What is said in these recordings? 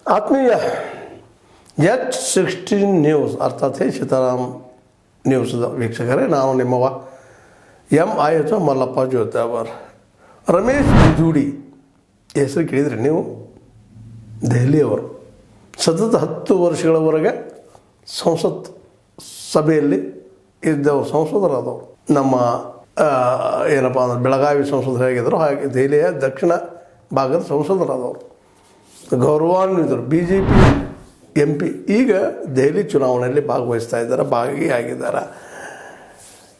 ಆತ್ಮೀಯ H16 news ಅರ್ಥಾತ್ ಸೀತಾರಾಮ್ ನ್ಯೂಸ್ದ ವೀಕ್ಷಕರೇ, ನಾನು ನಿಮ್ಮವ MIH ಮಲ್ಲಪ್ಪ ಜೋತಾವರ್. ರಮೇಶ್ ಬಿಜೂಡಿ ಹೆಸರು ಕೇಳಿದ್ರಿ ನೀವು? ದೆಹಲಿಯವರು ಸತತ 10 ವರ್ಷಗಳವರೆಗೆ ಸಂಸತ್ ಸಭೆಯಲ್ಲಿ ಇದ್ದವರು, ಸಂಸದರಾದವರು. ನಮ್ಮ ಏನಪ್ಪ ಅಂದ್ರೆ ಬೆಳಗಾವಿ ಸಂಸದರು ಹೇಗಿದ್ದರು ಹಾಗೆ ದೆಹಲಿಯ ದಕ್ಷಿಣ ಭಾಗದ ಸಂಸದರಾದವರು, ಗೌರವಾನ್ವಿತರು, BJP MP. ಈಗ ದೆಹಲಿ ಚುನಾವಣೆಯಲ್ಲಿ ಭಾಗವಹಿಸ್ತಾ ಇದ್ದಾರೆ, ಭಾಗಿಯಾಗಿದ್ದಾರೆ.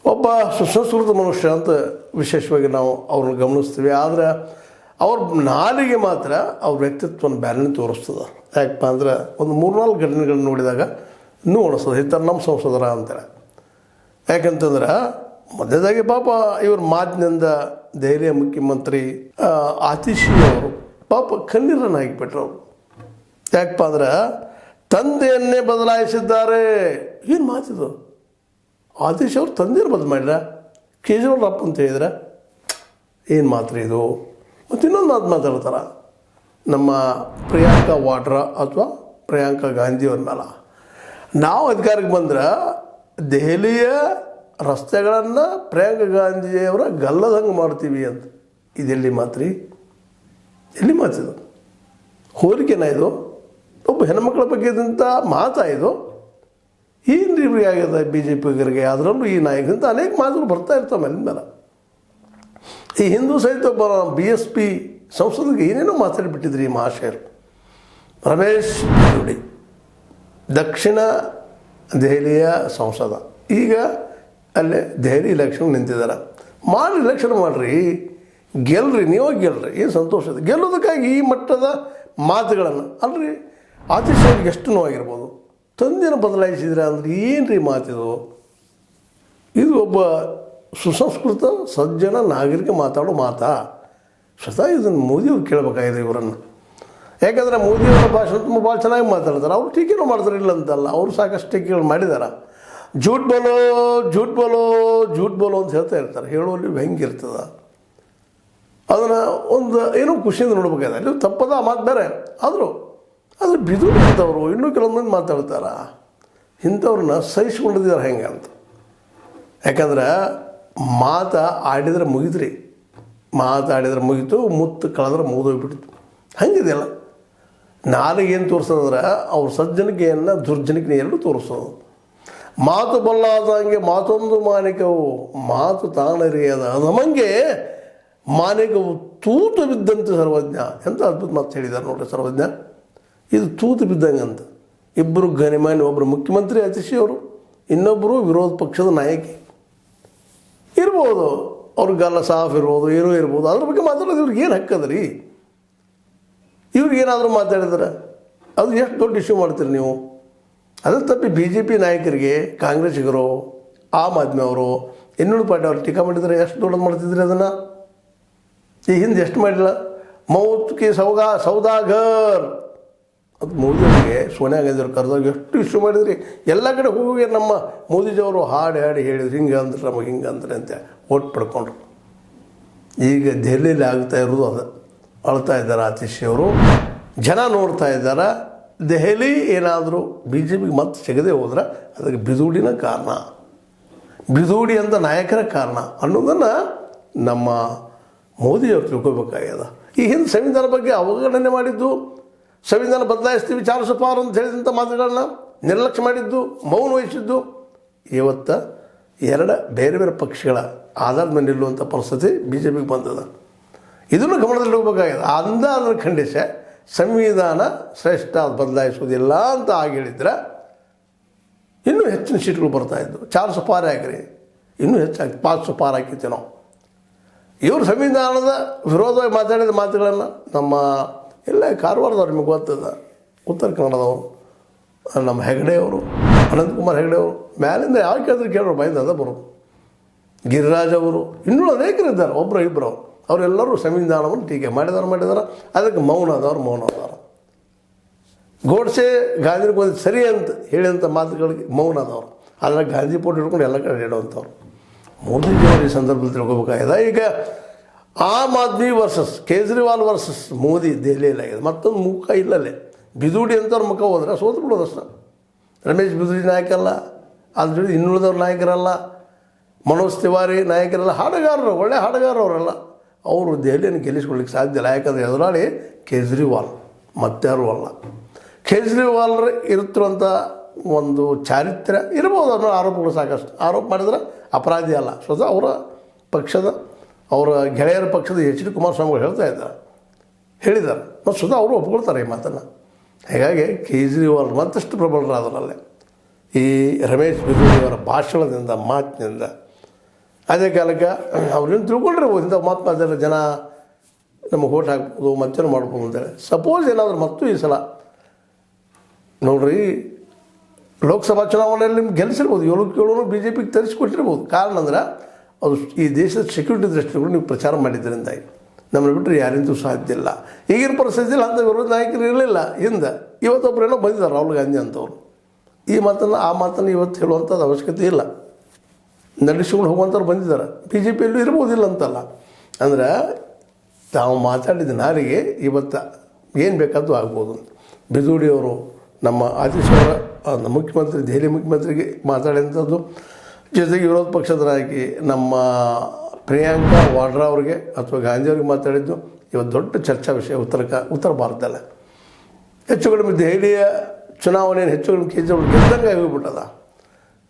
ಒಬ್ಬ ಸುಸಂಸ್ಕೃತ ಮನುಷ್ಯ ಅಂತ ವಿಶೇಷವಾಗಿ ನಾವು ಅವ್ರನ್ನ ಗಮನಿಸ್ತೀವಿ. ಆದರೆ ಅವ್ರ ನಾಲಿಗೆ ಮಾತ್ರ ಅವ್ರ ವ್ಯಕ್ತಿತ್ವನ ಬ್ಯಾಲೆನ್ಸ್ ತೋರಿಸ್ತದೆ. ಯಾಕಪ್ಪ ಅಂದ್ರೆ ಒಂದು 3-4 ಘಟನೆಗಳನ್ನ ನೋಡಿದಾಗ ಇನ್ನೂ ಅನಿಸ್ತದೆ ಈ ಥರ ನಮ್ಮ ಸಂಸದರ ಅಂತೇಳಿ. ಯಾಕಂತಂದ್ರೆ ಮೊದಲೇದಾಗಿ ಪಾಪ ಇವ್ರ ಮಾತಿನಿಂದ ದೆಹಲಿಯ ಮುಖ್ಯಮಂತ್ರಿ ಆತಿಶಿ ಅವರು ಪಾಪ ಕಣ್ಣೀರನ್ನು ಹಾಕಿಬಿಟ್ರು ಅವರು. ಯಾಕಪ್ಪ ಅಂದ್ರೆ ತಂದೆಯನ್ನೇ ಬದಲಾಯಿಸಿದ್ದಾರೆ. ಏನು ಮಾತಿದು? ಆತಿಶ್ ಅವರು ತಂದೆಯನ್ನು ಬದಲು ಮಾಡಿರ, ಕೇಜ್ರಿವಾಲ್ ಅಪ್ಪ ಅಂತ ಹೇಳಿದ್ರೆ ಏನು ಮಾತ್ರ ಇದು? ಮತ್ತು ಇನ್ನೊಂದು ಮಾತು ಮಾತಾಡ್ತಾರೆ, ನಮ್ಮ ಪ್ರಿಯಾಂಕಾ ವಾಡ್ರಾ ಅಥವಾ ಪ್ರಿಯಾಂಕಾ ಗಾಂಧಿಯವ್ರ ಮೇಲೆ ನಾವು ಅಧಿಕಾರಕ್ಕೆ ಬಂದ್ರೆ ದೆಹಲಿಯ ರಸ್ತೆಗಳನ್ನು ಪ್ರಿಯಾಂಕಾ ಗಾಂಧಿಯವರ ಗಲ್ಲದಂಗೆ ಮಾಡ್ತೀವಿ ಅಂತ. ಇದೆಲ್ಲಿ ಮಾತ್ರಿ? ಎಲ್ಲಿ ಮಾತಿದು? ಹೋಲಿಕೆನ ಇದು? ಒಬ್ಬ ಹೆಣ್ಮಕ್ಳ ಬಗ್ಗೆ ಇದ್ದಂಥ ಮಾತಾ ಇದು? ಏನು ರೀ ಆಗ್ಯದ BJPಗರಿಗೆ? ಅದರಲ್ಲೂ ಈ ನಾಯಕರಿಂದ ಅನೇಕ ಮಾತುಗಳು ಬರ್ತಾ ಇರ್ತಾವೆ ಮೇಲಿನ ಮೇಲೆ. ಈ ಹಿಂದೂ ಸಹಿತ ಒಬ್ಬ BSP ಸಂಸದಿಗೆ ಏನೇನೋ ಮಾತಾಡಿಬಿಟ್ಟಿದ್ರಿ ಈ ಮಹಾಶಯರು. ರಮೇಶ್ ಬಿಜೂಡಿ ದಕ್ಷಿಣ ದೆಹಲಿಯ ಸಂಸದ, ಈಗ ಅಲ್ಲೇ ದೆಹಲಿ ಎಲೆಕ್ಷನ್ ನಿಂತಿದ್ದಾರೆ. ಮಾಡಿ ಎಲೆಕ್ಷನ್ ಮಾಡಿರಿ, ಗೆಲ್ರಿ, ನೀವು ಗೆಲ್ರಿ, ಏನು ಸಂತೋಷ ಇದೆ. ಗೆಲ್ಲೋದಕ್ಕಾಗಿ ಈ ಮಟ್ಟದ ಮಾತುಗಳನ್ನು ಅಲ್ರಿ. ಆತಿಶ್ ಅವ್ರಿಗೆ ಎಷ್ಟು ನೋವಾಗಿರ್ಬೋದು. ತಂದೆಯನ್ನು ಬದಲಾಯಿಸಿದ್ರೆ ಅಂದ್ರೆ ಏನು ರೀ ಮಾತಿದು? ಇದು ಒಬ್ಬ ಸುಸಂಸ್ಕೃತ ಸಜ್ಜನ ನಾಗರಿಕ ಮಾತಾಡೋ ಮಾತಾ? ಸ್ವತಃ ಇದನ್ನು ಮೋದಿಯವ್ರು ಕೇಳಬೇಕಾಗಿದೆ ಇವರನ್ನು. ಯಾಕಂದರೆ ಮೋದಿಯವರ ಭಾಷಣ ತುಂಬ ಭಾಳ ಚೆನ್ನಾಗಿ ಮಾತಾಡ್ತಾರೆ. ಅವರು ಟೀಕೆನೂ ಮಾಡ್ತಾರೆ, ಇಲ್ಲ ಅಂತಲ್ಲ, ಅವರು ಸಾಕಷ್ಟು ಟೀಕೆಗಳು ಮಾಡಿದ್ದಾರೆ. ಜೂಟ್ ಬೋಲೋ ಜೂಟ್ ಬೋಲೋ ಜೂಟ್ ಬೋಲೋ ಅಂತ ಹೇಳ್ತಾ ಇರ್ತಾರೆ. ಹೇಳುವಲ್ಲಿ ಹೆಂಗಿರ್ತದೆ ಅದನ್ನು ಒಂದು ಏನೋ ಖುಷಿಯಿಂದ ನೋಡ್ಬೇಕಾಗಿದೆ. ಅಲ್ಲಿ ತಪ್ಪದ ಆ ಮಾತು ಬೇರೆ. ಆದರೂ ಬಿದುರು ಅಂತವರು ಇನ್ನೂ ಕೆಲವೊಂದು ಮಾತಾಡ್ತಾರೆ. ಇಂಥವ್ರನ್ನ ಸಹಿಸ್ಕೊಂಡಿದ್ದಾರೆ ಹೆಂಗೆ ಅಂತ. ಯಾಕಂದ್ರೆ ಆಡಿದ್ರೆ ಮುಗಿದ್ರಿ, ಮಾತಾಡಿದ್ರೆ ಮುಗಿತು, ಮುತ್ತು ಕಳೆದ್ರೆ ಮುಗಿದೋಗ್ಬಿಟ್ಟಿತ್ತು. ಹಂಗಿದೆಯಲ್ಲ. ನಾಲಿಗೇನು ತೋರಿಸೋದಂದ್ರೆ ಅವ್ರ ಸಜ್ಜನಿಕೆಯನ್ನು ದುರ್ಜನಿಕೆ ಎರಡು ತೋರಿಸೋದು. ಮಾತು ಬಲ್ಲಾದಂಗೆ ಮಾತೊಂದು ಮಾನಿಕವು, ಮಾತು ತಾಣರಿಯದ ನಮಗೆ ಮಾನಿಕವು ತೂತು ಬಿದ್ದಂತೆ ಸರ್ವಜ್ಞ. ಎಂತ ಅದ್ಭುತ ಮಾತು ಹೇಳಿದ್ದಾರೆ ನೋಡ್ರಿ ಸರ್ವಜ್ಞ. ಇದು ತೂತು ಬಿದ್ದಂಗೆ ಅಂತ. ಇಬ್ಬರು ಗಣಿಮಾನ್ಯ, ಒಬ್ಬರು ಮುಖ್ಯಮಂತ್ರಿ ಆತಿಶಿ ಅವರು, ಇನ್ನೊಬ್ಬರು ವಿರೋಧ ಪಕ್ಷದ ನಾಯಕಿ ಇರ್ಬೋದು. ಅವ್ರಿಗೆಲ್ಲ ಸಾಫ್ ಇರ್ಬೋದು, ಏನೋ ಇರ್ಬೋದು. ಅದ್ರ ಬಗ್ಗೆ ಮಾತಾಡೋದು ಇವ್ರಿಗೆ ಏನು ಹಕ್ಕದ ರೀ? ಇವ್ರಿಗೇನಾದರೂ ಮಾತಾಡಿದ್ರೆ ಅದು ಎಷ್ಟು ದೊಡ್ಡ ಇಶ್ಯೂ ಮಾಡ್ತೀರಿ ನೀವು? ಅದ್ರ ತಪ್ಪಿ BJP ನಾಯಕರಿಗೆ, ಕಾಂಗ್ರೆಸ್ಸಿಗರು, ಆಮ್ ಆದ್ಮಿ ಅವರು, ಇನ್ನೂರು ಪಾರ್ಟಿ ಅವರು ಟೀಕಾ ಮಾಡಿದರೆ ಎಷ್ಟು ದೊಡ್ಡದು ಮಾಡ್ತಿದ್ರಿ ಅದನ್ನು? ಈ ಹಿಂದೆ ಎಷ್ಟು ಮಾಡಿಲ್ಲ? ಮೌತ್ ಕಿ ಸೌದಾಗರ್ ಅದು ಮೋದಿಯವರಿಗೆ ಸೋನಿಯಾ ಗಾಂಧಿ ಅವ್ರು ಕರೆದಾಗ ಎಷ್ಟು ಇಶ್ಯೂ ಮಾಡಿದ್ರಿ. ಎಲ್ಲ ಕಡೆ ಹೋಗಿ ನಮ್ಮ ಮೋದಿಜಿಯವರು ಹಾಡಿ ಹೇಳಿದ್ರು, ಹಿಂಗೆ ಅಂದ್ರೆ ನಮಗೆ ಹಿಂಗೆ ಅಂದ್ರೆ ಅಂತ ಓಟ್ ಪಡ್ಕೊಂಡ್ರು. ಈಗ ದೆಹಲಿಯಲ್ಲಿ ಆಗ್ತಾ ಇರೋದು ಅದು. ಅಳ್ತಾ ಇದ್ದಾರೆ ಆತಿಶಿಯವರು, ಜನ ನೋಡ್ತಾ ಇದ್ದಾರೆ. ದೆಹಲಿ ಏನಾದರೂ BJPಗೆ ಮತ್ತೆ ಸಿಗದೆ ಹೋದ್ರೆ ಅದಕ್ಕೆ ಬಿಜೂಡಿನ ಕಾರಣ, ಬಿಜೂಡಿ ಅಂತ ನಾಯಕರ ಕಾರಣ ಅನ್ನೋದನ್ನು ನಮ್ಮ ಮೋದಿಯವರು ತಿಳ್ಕೊಬೇಕಾಗ್ಯದ. ಈ ಹಿಂದೆ ಸಂವಿಧಾನ ಬಗ್ಗೆ ಅವಗಣನೆ ಮಾಡಿದ್ದು, ಸಂವಿಧಾನ ಬದಲಾಯಿಸ್ತೀವಿ, ಚಾರ್ಸಪಾರ್ ಅಂತ ಹೇಳಿದಂಥ ಮಾತುಗಳನ್ನ ನಿರ್ಲಕ್ಷ್ಯ ಮಾಡಿದ್ದು, ಮೌನ ವಹಿಸಿದ್ದು, ಇವತ್ತು ಎರಡು ಬೇರೆ ಬೇರೆ ಪಕ್ಷಗಳ ಆಧಾರದ ಮೇಲೆ ನಿಲ್ಲುವಂಥ ಪರಿಸ್ಥಿತಿ BJPಗೆ ಬಂದದ. ಇದನ್ನು ಗಮನದಲ್ಲಿ ಹೋಗಬೇಕಾಗಿದೆ. ಅದನ್ನು ಖಂಡಿಸಿ ಸಂವಿಧಾನ ಶ್ರೇಷ್ಠ ಬದಲಾಯಿಸೋದಿಲ್ಲ ಅಂತ ಆಗಿ ಹೇಳಿದ್ರೆ ಇನ್ನೂ ಹೆಚ್ಚಿನ ಸೀಟ್ಗಳು ಬರ್ತಾಯಿದ್ದು. 4 ಸುಪಾರಿ ಹಾಕಿರಿ, ಇನ್ನೂ ಹೆಚ್ಚಾಗಿ 5 ಸುಪಾರಿ ಹಾಕಿರ್ತೀವಿ ನಾವು. ಇವರು ಸಂವಿಧಾನದ ವಿರೋಧವಾಗಿ ಮಾತಾಡಿದ ಮಾತುಗಳನ್ನು ನಮ್ಮ ಎಲ್ಲ ಕಾರವಾರದವ್ರು, ನಿಮಗೆ ಗೊತ್ತದ, ಉತ್ತರ ಕನ್ನಡದವರು, ನಮ್ಮ ಹೆಗಡೆಯವರು, ಅನಂತಕುಮಾರ್ ಹೆಗಡೆಯವರು, ಮ್ಯಾಲಿಂದ ಯಾವ ಕೇಳಿದ್ರೆ ಕೇಳೋರು ಬೈದ ಅದ ಬರೋದು. ಗಿರಿರಾಜ್ ಅವರು, ಇನ್ನೂ ಅನೇಕರಿದ್ದಾರೆ, ಒಬ್ಬರು ಇಬ್ಬರು. ಅವರೆಲ್ಲರೂ ಸಂವಿಧಾನವನ್ನು ಟೀಕೆ ಮಾಡಿದಾರೆ. ಅದಕ್ಕೆ ಮೌನ ಆದವರು. ಗೋಡ್ಸೆ ಗಾಂಧಿಗೆ ಸರಿ ಅಂತ ಹೇಳಿದಂಥ ಮಾತುಗಳಿಗೆ ಮೌನ ಆದವರು. ಆದರೆ ಗಾಂಧಿ ಫೋಟೋ ಹಿಡ್ಕೊಂಡು ಎಲ್ಲ ಕಡೆ ಹೇಳುವಂಥವ್ರು. ಮೋದಿಜಿಯವರು ಈ ಸಂದರ್ಭದಲ್ಲಿ ತಿಳ್ಕೊಬೇಕಾಗಿದೆ. ಈಗ ಆಮ್ ಆದ್ಮಿ ವರ್ಸಸ್ ಕೇಜ್ರಿವಾಲ್ ವರ್ಸಸ್ ಮೋದಿ ದೆಹಲಿಯಲ್ಲಿ ಆಗಿದೆ. ಮತ್ತೊಂದು ಮುಖ ಇಲ್ಲಲ್ಲೇ ಬಿದೂಡಿ ಅಂತವ್ರ ಮುಖ ಹೋದ್ರೆ ಸೋತು ಬಿಡೋದು ಅಷ್ಟೆ. ರಮೇಶ್ ಬಿದೂಡಿ ನಾಯಕಲ್ಲ, ಅದ್ರ ಜೊತೆ ಇನ್ನುಳಿದವ್ರ ನಾಯಕರಲ್ಲ, ಮನೋಜ್ ತಿವಾರಿ ನಾಯಕರಲ್ಲ, ಹಾಡುಗಾರರು, ಒಳ್ಳೆ ಹಾಡುಗಾರರು ಅವರೆಲ್ಲ. ಅವರು ದೆಹಲಿಯನ್ನು ಗೆಲ್ಲಿಸ್ಕೊಳ್ಳಿಕ್ಕೆ ಸಾಧ್ಯ ಇಲ್ಲ. ಯಾಕಂದರೆ ಎದುರಾಳಿ ಕೇಜ್ರಿವಾಲ್, ಮತ್ತಾರೂ ಅಲ್ಲ. ಕೇಜ್ರಿವಾಲ್ರ ಇರುತ್ತಿರುವಂಥ ಒಂದು ಚಾರಿತ್ರ್ಯ ಇರ್ಬೋದು ಅನ್ನೋ ಆರೋಪಗಳು ಸಾಕಷ್ಟು. ಆರೋಪ ಮಾಡಿದ್ರೆ ಅಪರಾಧಿ ಅಲ್ಲ. ಸ್ವತಃ ಅವರ ಪಕ್ಷದ, ಅವರ ಗೆಳೆಯರ ಪಕ್ಷದ ಎಚ್ ಡಿ ಕುಮಾರಸ್ವಾಮಿಗಳು ಹೇಳಿದ್ದಾರೆ ಮತ್ತು ಸ್ವತಃ ಅವರು ಒಪ್ಕೊಳ್ತಾರೆ ಈ ಮಾತನ್ನು. ಹೀಗಾಗಿ ಕೇಜ್ರಿವಾಲ್ ಮತ್ತಷ್ಟು ಪ್ರಬಲರಾದರಲ್ಲೇ ಈ ರಮೇಶ್ ಬಿದೂಡಿಯವರ ಭಾಷಣದಿಂದ, ಮಾತಿನಿಂದ. ಅದೇ ಕಾಲಕ್ಕೆ ಅವ್ರೇನು ತಿಳ್ಕೊಂಡಿರ್ಬೋದು, ಇಂಥ ಮಾತು ಅದೆಲ್ಲ ಜನ ನಮಗೆ ಓಟ್ ಹಾಕ್ಬೋದು, ಮತ್ತೇನು ಮಾಡ್ಬೋದು ಅಂತೇಳಿ. ಸಪೋಸ್ ಏನಾದರೂ ಮತ್ತು ಈ ಸಲ ನೋಡ್ರಿ, ಲೋಕಸಭಾ ಚುನಾವಣೆಯಲ್ಲಿ ನಿಮ್ಗೆ ಗೆಲ್ಲಿಸಿರ್ಬೋದು, 7 ಬಿ ಜೆ ಪಿಗೆ ತರಿಸಿಕೊಟ್ಟಿರ್ಬೋದು. ಕಾರಣ ಅಂದ್ರೆ ಅದು ಈ ದೇಶದ ಸೆಕ್ಯೂರಿಟಿ ದೃಷ್ಟಿಗಳು ನೀವು ಪ್ರಚಾರ ಮಾಡಿದ್ದರಿಂದಾಗಿ. ನಮ್ಮನ್ನು ಬಿಟ್ಟರೆ ಯಾರಿಂದೂ ಸಾಧ್ಯ ಇಲ್ಲ. ಈಗಿನ ಪರಿಸ್ಥಿತಿಯಲ್ಲಿ ಅಂಥ ವಿರೋಧ ನಾಯಕರು ಇರಲಿಲ್ಲ ಹಿಂದೆ. ಇವತ್ತೊಬ್ಬರೇನೋ ಬಂದಿದ್ದಾರೆ, ರಾಹುಲ್ ಗಾಂಧಿ ಅಂತವ್ರು. ಈ ಮಾತನ್ನು ಆ ಮಾತನ್ನು ಇವತ್ತು ಹೇಳುವಂಥದ್ದು ಅವಶ್ಯಕತೆ ಇಲ್ಲ. ನಡೆಸಿಕೊಂಡು ಹೋಗುವಂಥವ್ರು ಬಂದಿದ್ದಾರೆ. ಬಿ ಜೆ ಪಿಯಲ್ಲೂ ಇರ್ಬೋದಿಲ್ಲ ಅಂತಲ್ಲ. ಅಂದ್ರೆ ತಾವು ಮಾತಾಡಿದ ನಾರಿಗೆ ಇವತ್ತು ಏನು ಬೇಕಾದರೂ ಆಗ್ಬೋದು. ಬಿದೂಡಿಯವರು ನಮ್ಮ ಆತೀಶ್ವರ ಮುಖ್ಯಮಂತ್ರಿ, ದೆಹಲಿ ಮುಖ್ಯಮಂತ್ರಿಗೆ ಮಾತಾಡಿದಂಥದ್ದು, ಜೊತೆಗೆ ವಿರೋಧ ಪಕ್ಷದ ನಾಯಕಿ ನಮ್ಮ ಪ್ರಿಯಾಂಕಾ ವಾಡ್ರಾ ಅವರಿಗೆ ಅಥವಾ ಗಾಂಧಿಯವ್ರಿಗೆ ಮಾತಾಡಿದ್ದು ಇವತ್ತು ದೊಡ್ಡ ಚರ್ಚಾ ವಿಷಯ ಉತ್ತರ ಭಾರತದಲ್ಲೇ. ಹೆಚ್ಚು ಕಡಿಮೆ ದೆಹಲಿಯ ಚುನಾವಣೆಯನ್ನು ಹೆಚ್ಚು ಕಡಿಮೆ ಕೇಜ್ರಿವಾಲ್ ಗೆದ್ದಂಗೆ ಹೋಗ್ಬಿಟ್ಟದ.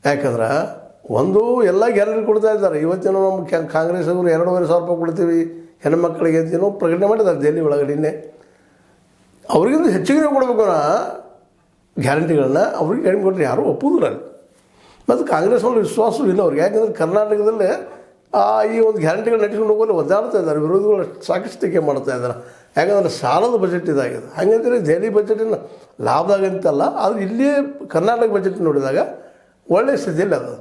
ಯಾಕಂದ್ರೆ ಒಂದು ಎಲ್ಲ ಗ್ಯಾರಂಟಿ ಕೊಡ್ತಾ ಇದ್ದಾರೆ. ಇವತ್ತೇನೋ ನಮ್ಮ ಕಾಂಗ್ರೆಸ್ ಅವರು 2,500 ರೂಪಾಯಿ ಕೊಡ್ತೀವಿ ಹೆಣ್ಮಕ್ಳಿಗೆ ಅಂತೇನೋ ಪ್ರಕಟಣೆ ಮಾಡಿದ್ದಾರೆ ದೆಹಲಿ ಒಳಗಡೆ. ಅವ್ರಿಗಿಂತ ಹೆಚ್ಚಿಗೆ ಕೊಡಬೇಕು ಗ್ಯಾರಂಟಿಗಳನ್ನ. ಅವ್ರಿಗೆ ಕಡಿಮೆ ಕೊಟ್ಟರೆ ಯಾರೂ ಒಪ್ಪುದಿಲ್ಲ. ಮತ್ತು ಕಾಂಗ್ರೆಸ್ನಲ್ಲಿ ವಿಶ್ವಾಸವೂ ಇಲ್ಲ ಅವ್ರಿಗೆ. ಯಾಕಂದರೆ ಕರ್ನಾಟಕದಲ್ಲೇ ಈ ಒಂದು ಗ್ಯಾರಂಟಿಗಳು ನಡೆಸ್ಕೊಂಡು ಹೋಗೋದು ಒದ್ದಾಡ್ತಾ ಇದ್ದಾರೆ. ವಿರೋಧಿಗಳು ಸಾಕಷ್ಟು ಟೀಕೆ ಮಾಡ್ತಾ ಇದ್ದಾರೆ. ಯಾಕಂದರೆ ಸಾಲದ ಬಜೆಟ್ ಇದಾಗಿದೆ. ಹಾಗಂತೇಳಿ ದೆಹಲಿ ಬಜೆಟಿನ ಲಾಭದಾಗಂತಲ್ಲ, ಆದರೆ ಇಲ್ಲಿಯೇ ಕರ್ನಾಟಕ ಬಜೆಟ್ ನೋಡಿದಾಗ ಒಳ್ಳೆಯ ಸ್ಥಿತಿಯಲ್ಲಿ ಅದು.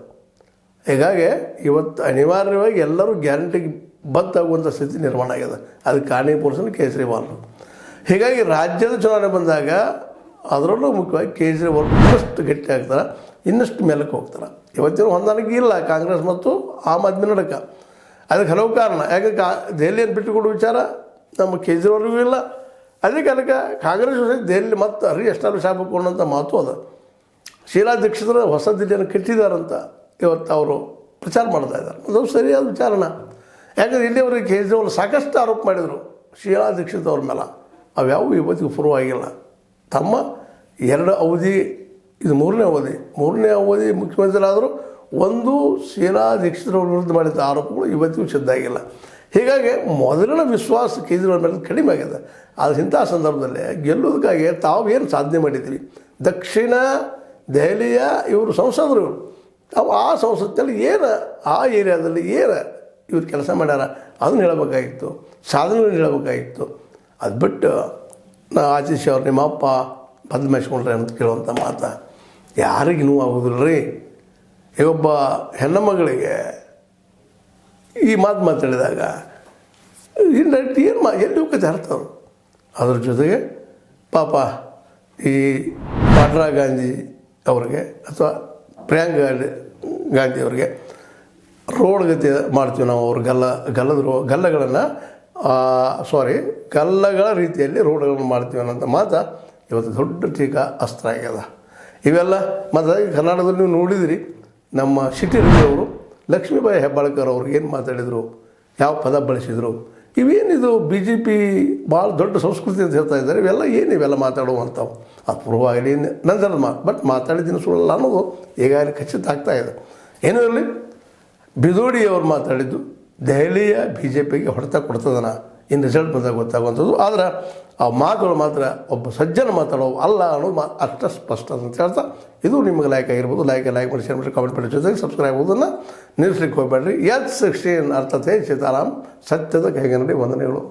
ಹೀಗಾಗಿ ಇವತ್ತು ಅನಿವಾರ್ಯವಾಗಿ ಎಲ್ಲರೂ ಗ್ಯಾರಂಟಿಗೆ ಬದ್ದಾಗುವಂಥ ಸ್ಥಿತಿ ನಿರ್ಮಾಣ ಆಗಿದೆ. ಅದಕ್ಕೆ ಕಾರಣೀಭೂತರು ಕೇಜ್ರಿವಾಲ್. ಹೀಗಾಗಿ ರಾಜ್ಯದ ಚುನಾವಣೆ ಬಂದಾಗ ಅದರಲ್ಲೂ ಮುಖ್ಯವಾಗಿ ಕೇಜ್ರಿವಾಲ್ ಇನ್ನಷ್ಟು ಗಟ್ಟಿ ಆಗ್ತಾರೆ, ಇನ್ನಷ್ಟು ಮೇಲಕ್ಕೆ ಹೋಗ್ತಾರೆ. ಇವತ್ತಿನ ಹೊಂದಾಣಿಕೆ ಇಲ್ಲ ಕಾಂಗ್ರೆಸ್ ಮತ್ತು ಆಮ್ ಆದ್ಮಿ ನಡಕ. ಅದಕ್ಕೆ ಹಲವು ಕಾರಣ. ಯಾಕೆ ದೆಹಲಿಯನ್ನು ಬಿಟ್ಟುಕೊಡೋ ವಿಚಾರ ನಮ್ಮ ಕೇಜ್ರಿವಾಲ್ಗೂ ಇಲ್ಲ. ಅದೇ ಕಾಲಕ್ಕೆ ಕಾಂಗ್ರೆಸ್ ದೆಹಲಿ ಮತ್ತು ರೀಎಸ್ಟಾಬ್ಲಿಷ್ ಆಗಬೇಕು ಅನ್ನೋಂಥ ಮಾತು ಅದು. ಶೀಲಾ ದೀಕ್ಷಿತರ ಹೊಸ ದಿಲ್ಲಿಯನ್ನು ಕಟ್ಟಿದಾರಂತ ಇವತ್ತು ಅವರು ಪ್ರಚಾರ ಮಾಡ್ತಾ ಇದ್ದಾರೆ. ಅದು ಸರಿಯಾದ ವಿಚಾರಣ. ಯಾಕಂದರೆ ಇಲ್ಲಿಯವರೆಗೆ ಕೇಜ್ರಿವಾಲ್ ಸಾಕಷ್ಟು ಆರೋಪ ಮಾಡಿದರು ಶೀಲಾ ದೀಕ್ಷಿತ್ ಅವ್ರ ಮೇಲೆ. ಅವ್ಯಾವು ಇವತ್ತಿಗೂ ಪ್ರೂವ್ ಆಗಿಲ್ಲ. ತಮ್ಮ 2 ಅವಧಿ, ಇದು 3ನೇ ಅವಧಿ ಮುಖ್ಯಮಂತ್ರಿ ಆದರೂ ಒಂದು ಶೀಲಾ ದೀಕ್ಷಿತರ ವಿರುದ್ಧ ಮಾಡಿದ ಆರೋಪಗಳು ಇವತ್ತಿಗೂ ಸಿದ್ಧಾಗಿಲ್ಲ. ಹೀಗಾಗಿ ಮೊದಲಿನ ವಿಶ್ವಾಸ ಕೇಜ್ರಿವಾಲ್ ಮೇಲೆ ಕಡಿಮೆ ಆಗಿದೆ. ಆದರೆ ಇಂಥ ಸಂದರ್ಭದಲ್ಲಿ ಗೆಲ್ಲೋದಕ್ಕಾಗಿ ತಾವು ಏನು ಸಾಧನೆ ಮಾಡಿದ್ದೀವಿ. ದಕ್ಷಿಣ ದೆಹಲಿಯ ಇವರು ಸಂಸದರು, ತಾವು ಆ ಸಂಸತ್ತಲ್ಲಿ ಏನು, ಆ ಏರಿಯಾದಲ್ಲಿ ಏನು ಇವ್ರು ಕೆಲಸ ಮಾಡ್ಯಾರ ಅದನ್ನು ಹೇಳಬೇಕಾಗಿತ್ತು, ಸಾಧನೆಗಳನ್ನು ಹೇಳಬೇಕಾಗಿತ್ತು. ಅದು ಬಿಟ್ಟು ಆತೀಶ್ ಅವ್ರು ನಿಮ್ಮ ಅಪ್ಪ ಬದಮಾಯಿಸ್ಕೊಂಡ್ರೆ ಅಂತ ಕೇಳುವಂಥ ಮಾತು ಯಾರಿಗೆ ನೋವು ಆಗೋದಿಲ್ಲ ರೀ. ಈಗೊಬ್ಬ ಹೆಣ್ಣು ಮಗಳಿಗೆ ಈ ಮಾತಾಡಿದಾಗ ಇಂಡೈರೆಕ್ಟ್ ಎಲ್ಲಿ ಹೋಗ್ತದೆ ಅರ್ಥ ಅವರು. ಅದ್ರ ಜೊತೆಗೆ ಪಾಪ ಈ ವಾಡ್ರಾ ಗಾಂಧಿ ಅವ್ರಿಗೆ ಅಥವಾ ಪ್ರಿಯಾಂಕಾ ಗಾಂಧಿ ಅವ್ರಿಗೆ ರೋಡ್ ಗತಿ ಮಾಡ್ತೀವಿ ನಾವು. ಅವ್ರ ಗಲ್ಲಗಳ ರೀತಿಯಲ್ಲಿ ರೋಡ್ಗಳನ್ನು ಮಾಡ್ತೀವಿ ಅನ್ನೋಂಥ ಮಾತು ಇವತ್ತು ದೊಡ್ಡ ಟೀಕಾ ಅಸ್ತ್ರ ಆಗ್ಯದ. ಇವೆಲ್ಲ ಮತ್ತು ಕರ್ನಾಟಕದಲ್ಲಿ ನೀವು ನೋಡಿದಿರಿ, ನಮ್ಮ ಸಿಟಿ ರವಿ ಅವರು ಲಕ್ಷ್ಮೀಬಾಯಿ ಹೆಬ್ಬಾಳ್ಕರ್ ಅವ್ರಿಗೆ ಏನು ಮಾತಾಡಿದರು, ಯಾವ ಪದ ಬಳಸಿದರು, ಇವೇನಿದು ಬಿ ಜೆ ಪಿ ಭಾಳ ದೊಡ್ಡ ಸಂಸ್ಕೃತಿ ಅಂತ ಹೇಳ್ತಾ ಇದ್ದಾರೆ. ಇವೆಲ್ಲ ಮಾತಾಡುವಂಥವು ಅಪೂರ್ವವಾಗಲಿ ನಂತರ ಬಟ್ ಮಾತಾಡಿದ್ದೀನಿ ಸುಳ್ಳಲ್ಲ ಅನ್ನೋದು ಈಗಾಗಲೇ ಖಚಿತ ಆಗ್ತಾ ಇದೆ. ಏನೂ ಇರಲಿ, ಬಿದೋಡಿ ಅವ್ರು ಮಾತಾಡಿದ್ದು ದೆಹಲಿಯ ಬಿ ಜೆ ಪಿಗೆ ಹೊಡೆತ ಕೊಡ್ತದನ ಇನ್ನು ರಿಸಲ್ಟ್ ಬಂದಾಗ ಗೊತ್ತಾಗುವಂಥದ್ದು. ಆದರೆ ಆ ಮಾತುಗಳು ಮಾತ್ರ ಒಬ್ಬ ಸಜ್ಜನ ಮಾತಾಡೋ ಅಲ್ಲ ಅನ್ನೋದು ಅಷ್ಟ ಸ್ಪಷ್ಟ ಅಂತ ಹೇಳ್ತಾ, ಇದು ನಿಮಗೆ ಲೈಕ್ ಆಗಿರ್ಬೋದು. ಲೈಕ್ ಮಾಡಿ, ಶೇರ್ ಮಾಡಿ, ಕಾಮೆಂಟ್ ಮಾಡಿ, ಜೊತೆಗೆ ಸಬ್ಸ್ಕ್ರೈಬ್ ಆಗೋದನ್ನು ನಿಲ್ಲಿಸ್ಲಿಕ್ಕೆ ಹೋಗಬೇಡ್ರಿ. H16 ಅರ್ಥಾತ್ ಸೀತಾರಾಮ್ ಸತ್ಯದ ಕೈಗನ್ನಡಿ ವಂದನೆಗಳು.